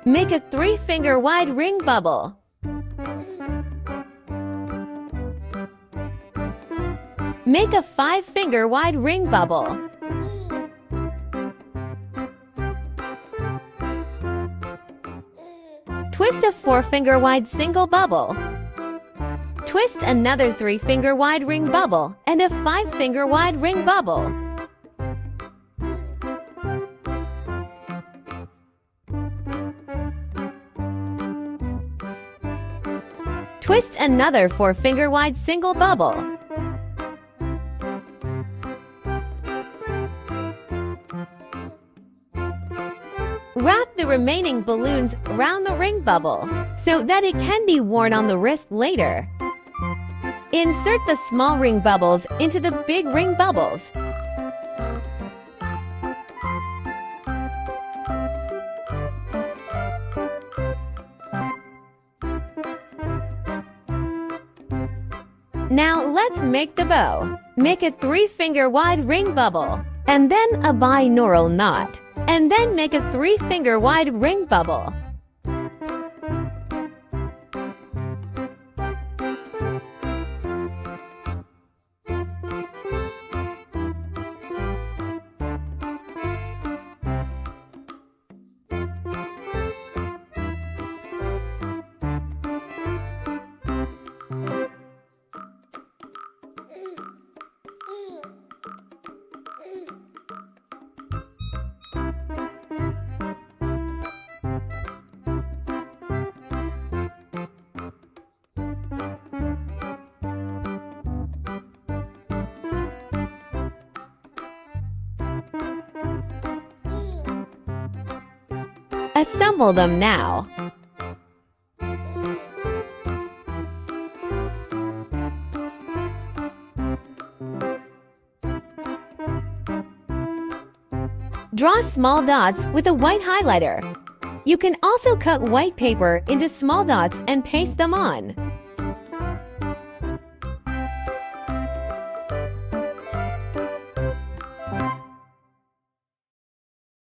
Make a 3-finger wide ring bubble. Make a 5-finger wide ring bubble. Twist a 4-finger wide single bubble. Twist another 3-finger wide ring bubble and a 5-finger wide ring bubble. Twist another 4-finger wide single bubble. Wrap the remaining balloons around the ring bubble so that it can be worn on the wrist later. Insert the small ring bubbles into the big ring bubbles. Now let's make the bow. Make a 3-finger wide ring bubble, and then a binaural knot, and then make a 3-finger wide ring bubble. Assemble them now. Draw small dots with a white highlighter. You can also cut white paper into small dots and paste them on.